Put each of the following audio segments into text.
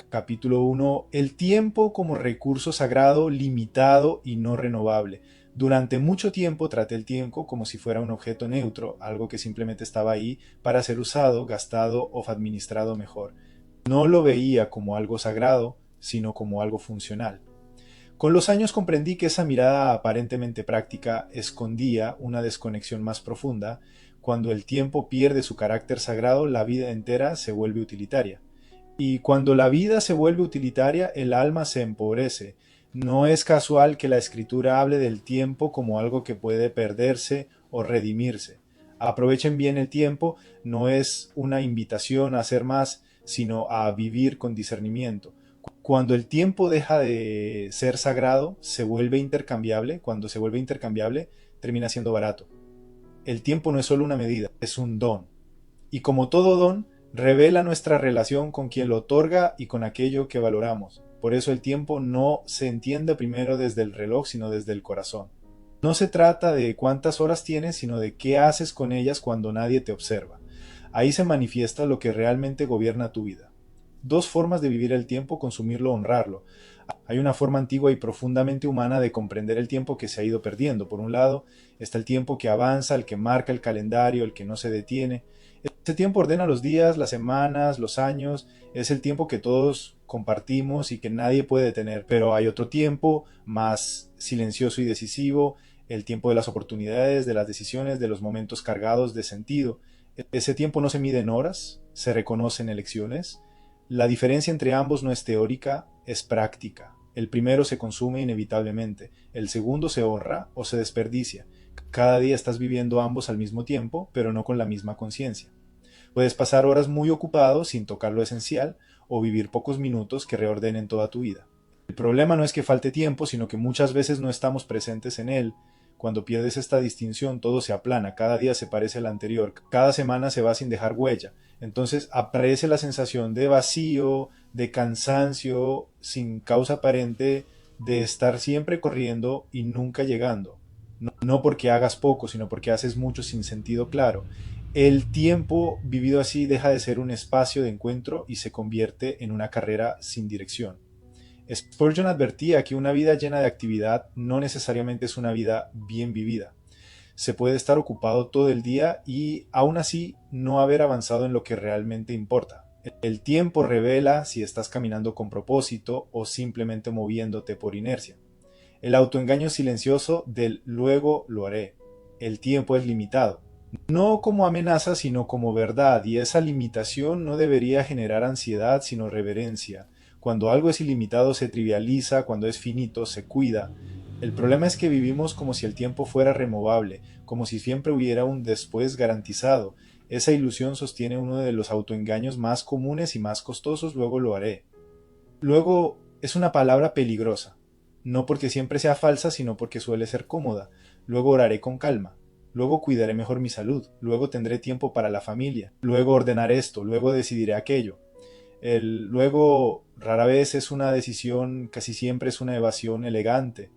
Capítulo 1. El tiempo como recurso sagrado, limitado y no renovable. Durante mucho tiempo traté el tiempo como si fuera un objeto neutro, algo que simplemente estaba ahí para ser usado, gastado o administrado mejor. No lo veía como algo sagrado, sino como algo funcional. Con los años comprendí que esa mirada aparentemente práctica escondía una desconexión más profunda. Cuando el tiempo pierde su carácter sagrado, la vida entera se vuelve utilitaria. Y cuando la vida se vuelve utilitaria, el alma se empobrece. No es casual que la escritura hable del tiempo como algo que puede perderse o redimirse. Aprovechen bien el tiempo no es una invitación a hacer más, sino a vivir con discernimiento. Cuando el tiempo deja de ser sagrado, se vuelve intercambiable. Cuando se vuelve intercambiable, termina siendo barato. El tiempo no es solo una medida, es un don. Y como todo don, revela nuestra relación con quien lo otorga y con aquello que valoramos. Por eso el tiempo no se entiende primero desde el reloj, sino desde el corazón. No se trata de cuántas horas tienes, sino de qué haces con ellas cuando nadie te observa. Ahí se manifiesta lo que realmente gobierna tu vida. Dos formas de vivir el tiempo: consumirlo o honrarlo. Hay una forma antigua y profundamente humana de comprender el tiempo que se ha ido perdiendo. Por un lado está el tiempo que avanza, el que marca el calendario, el que no se detiene. Este tiempo ordena los días, las semanas, los años. Es el tiempo que todos compartimos y que nadie puede detener. Pero hay otro tiempo más silencioso y decisivo, el tiempo de las oportunidades, de las decisiones, de los momentos cargados de sentido. Ese tiempo no se mide en horas, se reconoce en elecciones. La diferencia entre ambos no es teórica, es práctica. El primero se consume inevitablemente, el segundo se honra o se desperdicia. Cada día estás viviendo ambos al mismo tiempo, pero no con la misma conciencia. Puedes pasar horas muy ocupado sin tocar lo esencial, o vivir pocos minutos que reordenen toda tu vida. El problema no es que falte tiempo, sino que muchas veces no estamos presentes en él. Cuando pierdes esta distinción, todo se aplana, cada día se parece al anterior, cada semana se va sin dejar huella. Entonces aparece la sensación de vacío, de cansancio, sin causa aparente, de estar siempre corriendo y nunca llegando. No porque hagas poco, sino porque haces mucho sin sentido claro. El tiempo vivido así deja de ser un espacio de encuentro y se convierte en una carrera sin dirección. Spurgeon advertía que una vida llena de actividad no necesariamente es una vida bien vivida. Se puede estar ocupado todo el día y aún así no haber avanzado en lo que realmente importa. El tiempo revela si estás caminando con propósito o simplemente moviéndote por inercia. El autoengaño silencioso del luego lo haré. El tiempo es limitado. No como amenaza, sino como verdad, y esa limitación no debería generar ansiedad, sino reverencia. Cuando algo es ilimitado se trivializa, cuando es finito se cuida. El problema es que vivimos como si el tiempo fuera removable, como si siempre hubiera un después garantizado. Esa ilusión sostiene uno de los autoengaños más comunes y más costosos: luego lo haré. Luego es una palabra peligrosa, no porque siempre sea falsa, sino porque suele ser cómoda. Luego oraré con calma. Luego cuidaré mejor mi salud. Luego tendré tiempo para la familia. Luego ordenaré esto. Luego decidiré aquello. El luego rara vez es una decisión, casi siempre es una evasión elegante.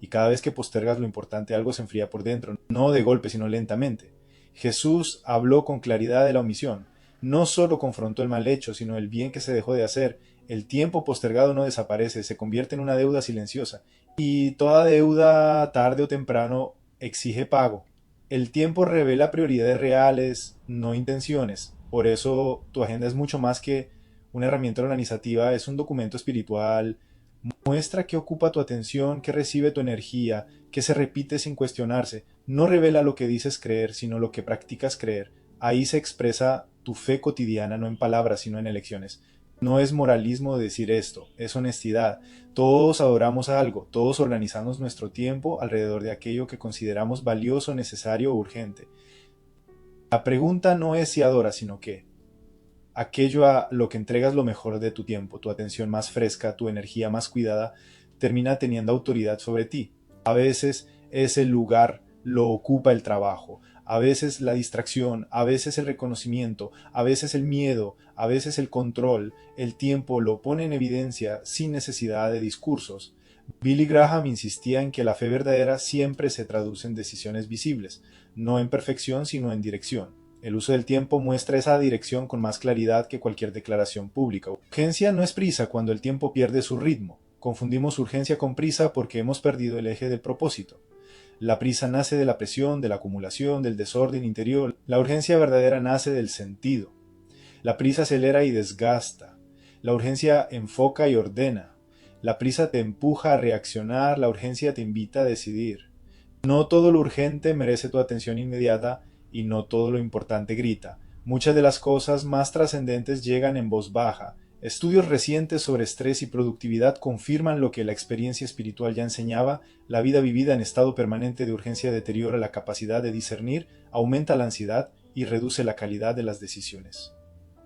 Y cada vez que postergas lo importante, algo se enfría por dentro, no de golpe, sino lentamente. Jesús habló con claridad de la omisión. No solo confrontó el mal hecho, sino el bien que se dejó de hacer. El tiempo postergado no desaparece, se convierte en una deuda silenciosa. Y toda deuda, tarde o temprano, exige pago. El tiempo revela prioridades reales, no intenciones. Por eso tu agenda es mucho más que una herramienta organizativa, es un documento espiritual. Muestra qué ocupa tu atención, qué recibe tu energía, qué se repite sin cuestionarse. No revela lo que dices creer, sino lo que practicas creer. Ahí se expresa tu fe cotidiana, no en palabras, sino en elecciones. No es moralismo decir esto, es honestidad. Todos adoramos algo, todos organizamos nuestro tiempo alrededor de aquello que consideramos valioso, necesario o urgente. La pregunta no es si adoras, sino qué. Aquello a lo que entregas lo mejor de tu tiempo, tu atención más fresca, tu energía más cuidada, termina teniendo autoridad sobre ti. A veces ese lugar lo ocupa el trabajo, a veces la distracción, a veces el reconocimiento, a veces el miedo, a veces el control. El tiempo lo pone en evidencia sin necesidad de discursos. Billy Graham insistía en que la fe verdadera siempre se traduce en decisiones visibles, no en perfección, sino en dirección. El uso del tiempo muestra esa dirección con más claridad que cualquier declaración pública. Urgencia no es prisa cuando el tiempo pierde su ritmo. Confundimos urgencia con prisa porque hemos perdido el eje del propósito. La prisa nace de la presión, de la acumulación, del desorden interior. La urgencia verdadera nace del sentido. La prisa acelera y desgasta. La urgencia enfoca y ordena. La prisa te empuja a reaccionar, la urgencia te invita a decidir. No todo lo urgente merece tu atención inmediata y no todo lo importante grita. Muchas de las cosas más trascendentes llegan en voz baja. Estudios recientes sobre estrés y productividad confirman lo que la experiencia espiritual ya enseñaba: la vida vivida en estado permanente de urgencia deteriora la capacidad de discernir, aumenta la ansiedad y reduce la calidad de las decisiones.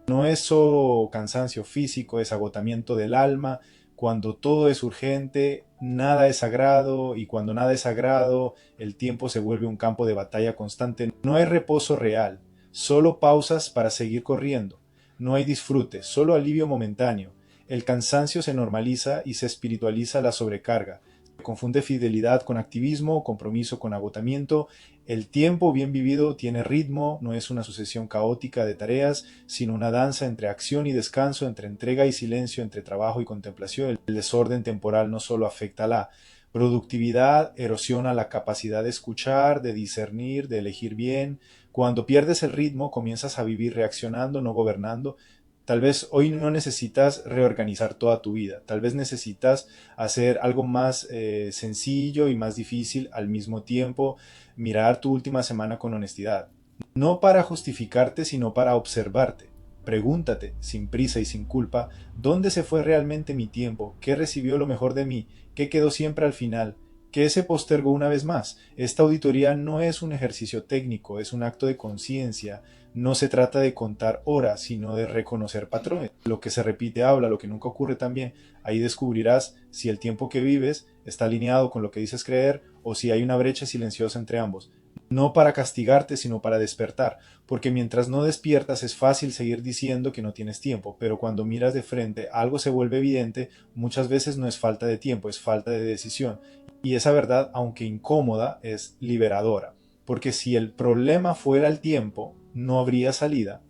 No es solo cansancio físico, es agotamiento del alma. Cuando todo es urgente, nada es sagrado, y cuando nada es sagrado, el tiempo se vuelve un campo de batalla constante. No hay reposo real, solo pausas para seguir corriendo. No hay disfrute, solo alivio momentáneo. El cansancio se normaliza y se espiritualiza la sobrecarga. Se confunde fidelidad con activismo, compromiso con agotamiento. El tiempo bien vivido tiene ritmo, no es una sucesión caótica de tareas, sino una danza entre acción y descanso, entre entrega y silencio, entre trabajo y contemplación. El desorden temporal no solo afecta a la productividad, erosiona la capacidad de escuchar, de discernir, de elegir bien. Cuando pierdes el ritmo, comienzas a vivir reaccionando, no gobernando. Tal vez hoy no necesitas reorganizar toda tu vida, tal vez necesitas hacer algo más sencillo y más difícil al mismo tiempo, mirar tu última semana con honestidad. No para justificarte, sino para observarte. Pregúntate, sin prisa y sin culpa, ¿dónde se fue realmente mi tiempo? ¿Qué recibió lo mejor de mí? ¿Qué quedó siempre al final? ¿Qué se postergó una vez más? Esta auditoría no es un ejercicio técnico, es un acto de conciencia. No se trata de contar horas, sino de reconocer patrones. Lo que se repite habla, lo que nunca ocurre también. Ahí descubrirás si el tiempo que vives está alineado con lo que dices creer o si hay una brecha silenciosa entre ambos. No para castigarte, sino para despertar, porque mientras no despiertas es fácil seguir diciendo que no tienes tiempo, pero cuando miras de frente algo se vuelve evidente. Muchas veces no es falta de tiempo, es falta de decisión. Y esa verdad, aunque incómoda, es liberadora, porque si el problema fuera el tiempo, no habría salida,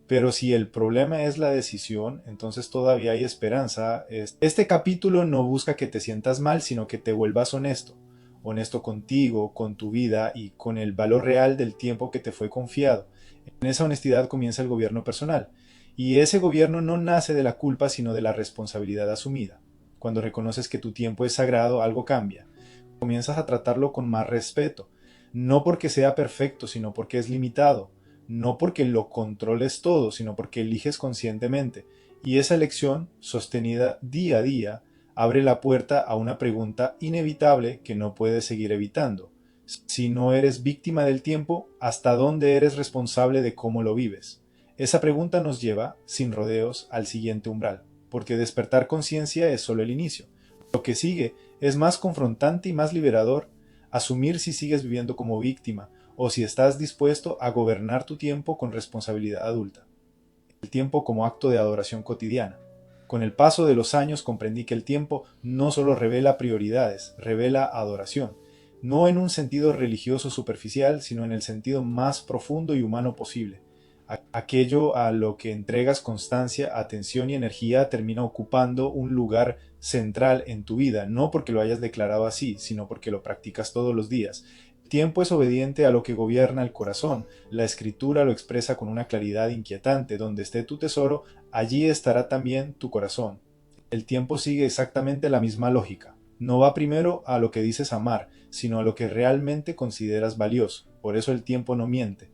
pero si el problema es la decisión, entonces todavía hay esperanza. Este capítulo no busca que te sientas mal, sino que te vuelvas honesto. Honesto contigo, con tu vida y con el valor real del tiempo que te fue confiado. En esa honestidad comienza el gobierno personal. Y ese gobierno no nace de la culpa, sino de la responsabilidad asumida. Cuando reconoces que tu tiempo es sagrado, algo cambia. Comienzas a tratarlo con más respeto. No porque sea perfecto, sino porque es limitado. No porque lo controles todo, sino porque eliges conscientemente. Y esa elección, sostenida día a día, abre la puerta a una pregunta inevitable que no puedes seguir evitando. Si no eres víctima del tiempo, ¿hasta dónde eres responsable de cómo lo vives? Esa pregunta nos lleva, sin rodeos, al siguiente umbral, porque despertar conciencia es solo el inicio. Lo que sigue es más confrontante y más liberador: asumir si sigues viviendo como víctima o si estás dispuesto a gobernar tu tiempo con responsabilidad adulta. El tiempo como acto de adoración cotidiana. Con el paso de los años comprendí que el tiempo no solo revela prioridades, revela adoración, no en un sentido religioso superficial, sino en el sentido más profundo y humano posible. Aquello a lo que entregas constancia, atención y energía termina ocupando un lugar central en tu vida, no porque lo hayas declarado así, sino porque lo practicas todos los días. El tiempo es obediente a lo que gobierna el corazón. La escritura lo expresa con una claridad inquietante: donde esté tu tesoro, allí estará también tu corazón. El tiempo sigue exactamente la misma lógica. No va primero a lo que dices amar, sino a lo que realmente consideras valioso. Por eso el tiempo no miente.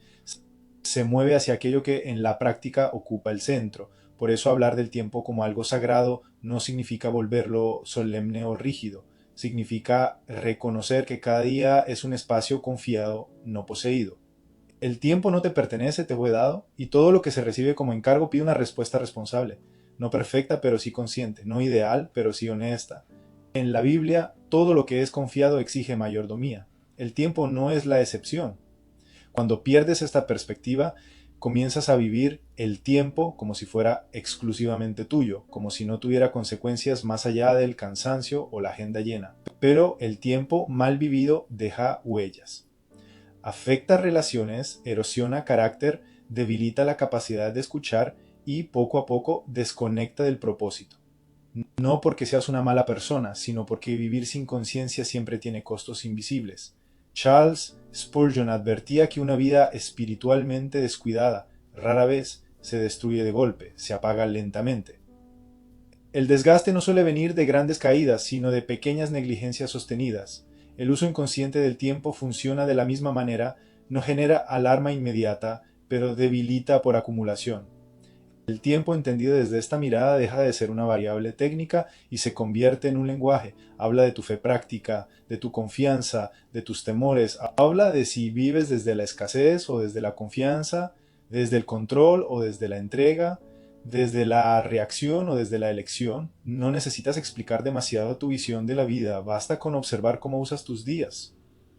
Se mueve hacia aquello que en la práctica ocupa el centro. Por eso hablar del tiempo como algo sagrado no significa volverlo solemne o rígido. Significa reconocer que cada día es un espacio confiado, no poseído. El tiempo no te pertenece, te fue dado, y todo lo que se recibe como encargo pide una respuesta responsable. No perfecta, pero sí consciente. No ideal, pero sí honesta. En la Biblia, todo lo que es confiado exige mayordomía. El tiempo no es la excepción. Cuando pierdes esta perspectiva, comienzas a vivir el tiempo como si fuera exclusivamente tuyo, como si no tuviera consecuencias más allá del cansancio o la agenda llena. Pero el tiempo mal vivido deja huellas. afecta relaciones, erosiona carácter, debilita la capacidad de escuchar y poco a poco desconecta del propósito. No porque seas una mala persona, sino porque vivir sin conciencia siempre tiene costos invisibles. Charles Spurgeon advertía que una vida espiritualmente descuidada rara vez se destruye de golpe, se apaga lentamente. El desgaste no suele venir de grandes caídas, sino de pequeñas negligencias sostenidas. El uso inconsciente del tiempo funciona de la misma manera, no genera alarma inmediata, pero debilita por acumulación. El tiempo entendido desde esta mirada deja de ser una variable técnica y se convierte en un lenguaje. Habla de tu fe práctica, de tu confianza, de tus temores. Habla de si vives desde la escasez o desde la confianza, desde el control o desde la entrega, desde la reacción o desde la elección. No necesitas explicar demasiado tu visión de la vida, basta con observar cómo usas tus días.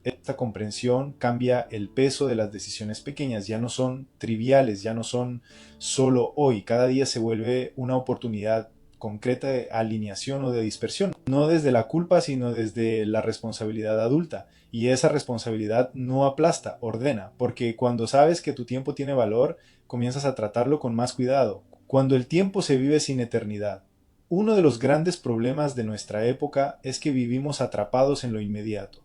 Esta comprensión cambia el peso de las decisiones pequeñas, ya no son triviales, ya no son solo hoy, cada día se vuelve una oportunidad concreta de alineación o de dispersión, no desde la culpa, sino desde la responsabilidad adulta. Y esa responsabilidad no aplasta, ordena, porque cuando sabes que tu tiempo tiene valor, comienzas a tratarlo con más cuidado. Cuando el tiempo se vive sin eternidad. Uno de los grandes problemas de nuestra época es que vivimos atrapados en lo inmediato.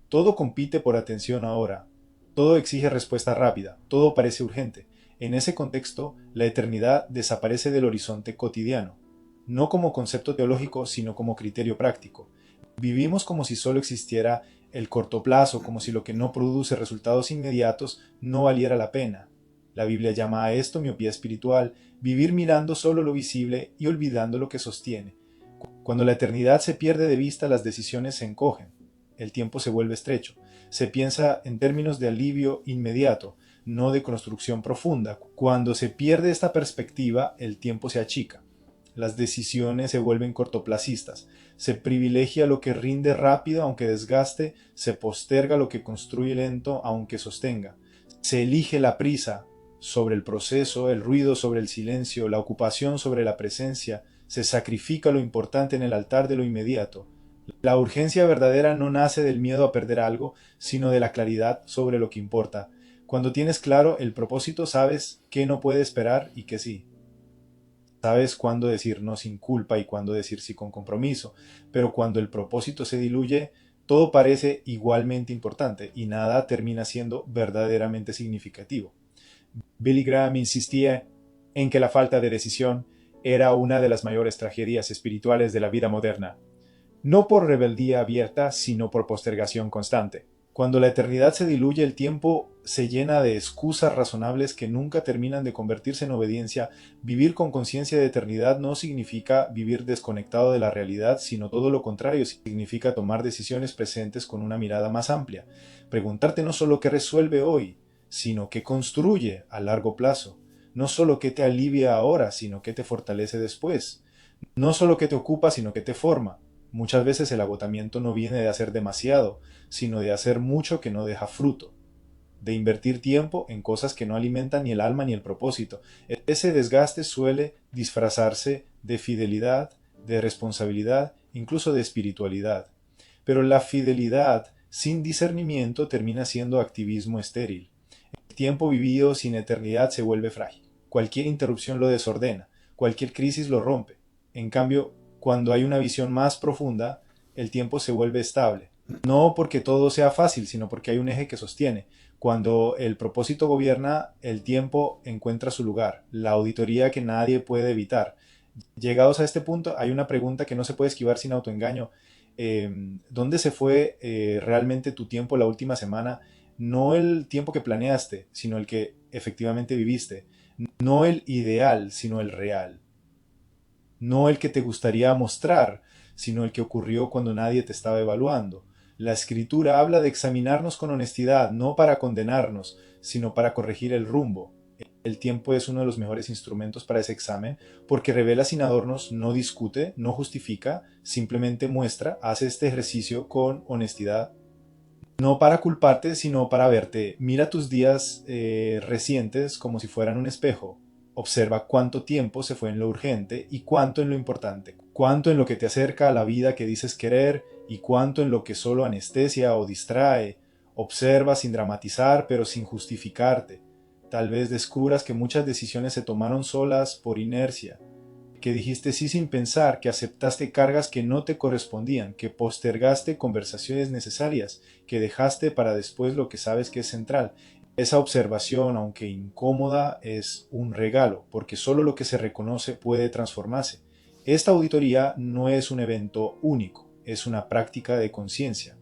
Todo compite por atención ahora, todo exige respuesta rápida, todo parece urgente. En ese contexto, la eternidad desaparece del horizonte cotidiano, no como concepto teológico, sino como criterio práctico. Vivimos como si solo existiera el corto plazo, como si lo que no produce resultados inmediatos no valiera la pena. La Biblia llama a esto miopía espiritual, vivir mirando solo lo visible y olvidando lo que sostiene. Cuando la eternidad se pierde de vista, las decisiones se encogen. El tiempo se vuelve estrecho. Se piensa en términos de alivio inmediato, no de construcción profunda. Cuando se pierde esta perspectiva, el tiempo se achica. Las decisiones se vuelven cortoplacistas. Se privilegia lo que rinde rápido aunque desgaste, se posterga lo que construye lento aunque sostenga. Se elige la prisa sobre el proceso, el ruido sobre el silencio, la ocupación sobre la presencia. Se sacrifica lo importante en el altar de lo inmediato. La urgencia verdadera no nace del miedo a perder algo, sino de la claridad sobre lo que importa. Cuando tienes claro el propósito, sabes qué no puede esperar y qué sí. Sabes cuándo decir no sin culpa y cuándo decir sí con compromiso, pero cuando el propósito se diluye, todo parece igualmente importante y nada termina siendo verdaderamente significativo. Billy Graham insistía en que la falta de decisión era una de las mayores tragedias espirituales de la vida moderna. No por rebeldía abierta, sino por postergación constante. Cuando la eternidad se diluye, el tiempo se llena de excusas razonables que nunca terminan de convertirse en obediencia. Vivir con conciencia de eternidad no significa vivir desconectado de la realidad, sino todo lo contrario, significa tomar decisiones presentes con una mirada más amplia. Preguntarte no solo qué resuelve hoy, sino qué construye a largo plazo. No solo qué te alivia ahora, sino qué te fortalece después. No solo qué te ocupa, sino qué te forma. Muchas veces el agotamiento no viene de hacer demasiado, sino de hacer mucho que no deja fruto, de invertir tiempo en cosas que no alimentan ni el alma ni el propósito. Ese desgaste suele disfrazarse de fidelidad, de responsabilidad, incluso de espiritualidad. Pero la fidelidad sin discernimiento termina siendo activismo estéril. El tiempo vivido sin eternidad se vuelve frágil. Cualquier interrupción lo desordena, cualquier crisis lo rompe. En cambio, cuando hay una visión más profunda, el tiempo se vuelve estable. No porque todo sea fácil, sino porque hay un eje que sostiene. Cuando el propósito gobierna, el tiempo encuentra su lugar, la auditoría que nadie puede evitar. Llegados a este punto, hay una pregunta que no se puede esquivar sin autoengaño. ¿Dónde se fue realmente tu tiempo la última semana? No el tiempo que planeaste, sino el que efectivamente viviste. No el ideal, sino el real. No el que te gustaría mostrar, sino el que ocurrió cuando nadie te estaba evaluando. La escritura habla de examinarnos con honestidad, no para condenarnos, sino para corregir el rumbo. El tiempo es uno de los mejores instrumentos para ese examen porque revela sin adornos, no discute, no justifica, simplemente muestra, hace este ejercicio con honestidad. No para culparte, sino para verte. Mira tus días recientes como si fueran un espejo. Observa cuánto tiempo se fue en lo urgente y cuánto en lo importante. Cuánto en lo que te acerca a la vida que dices querer y cuánto en lo que solo anestesia o distrae Observa sin dramatizar, pero sin justificarte. Tal vez descubras que muchas decisiones se tomaron solas por inercia, que dijiste sí sin pensar, que aceptaste cargas que no te correspondían, que postergaste conversaciones necesarias, que dejaste para después lo que sabes que es central. Esa observación, aunque incómoda, es un regalo, porque solo lo que se reconoce puede transformarse. Esta auditoría no es un evento único, es una práctica de conciencia,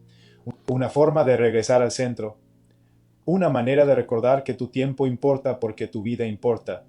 una forma de regresar al centro, una manera de recordar que tu tiempo importa porque tu vida importa,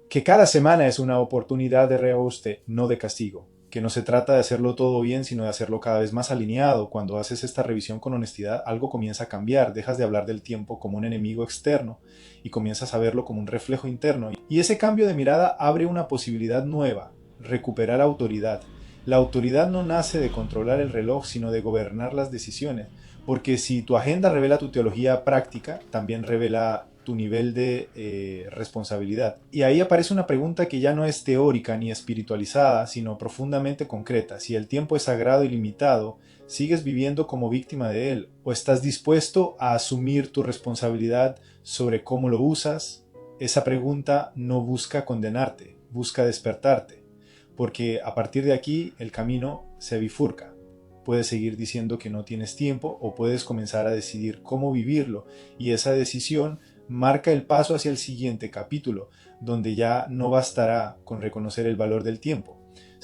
que cada semana es una oportunidad de reajuste, no de castigo, que no se trata de hacerlo todo bien, sino de hacerlo cada vez más alineado. Cuando haces esta revisión con honestidad, algo comienza a cambiar, dejas de hablar del tiempo como un enemigo externo y comienzas a verlo como un reflejo interno. Y ese cambio de mirada abre una posibilidad nueva, recuperar autoridad. La autoridad no nace de controlar el reloj, sino de gobernar las decisiones, porque si tu agenda revela tu teología práctica, también revela tu nivel de responsabilidad. Y ahí aparece una pregunta que ya no es teórica ni espiritualizada, sino profundamente concreta. Si el tiempo es sagrado y limitado, ¿sigues viviendo como víctima de él? ¿O estás dispuesto a asumir tu responsabilidad sobre cómo lo usas? Esa pregunta no busca condenarte, busca despertarte, porque a partir de aquí el camino se bifurca. Puedes seguir diciendo que no tienes tiempo o puedes comenzar a decidir cómo vivirlo, y esa decisión marca el paso hacia el siguiente capítulo, donde ya no bastará con reconocer el valor del tiempo.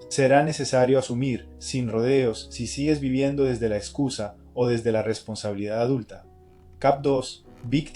Será necesario asumir, sin rodeos, si sigues viviendo desde la excusa o desde la responsabilidad adulta. Cap 2. Víctima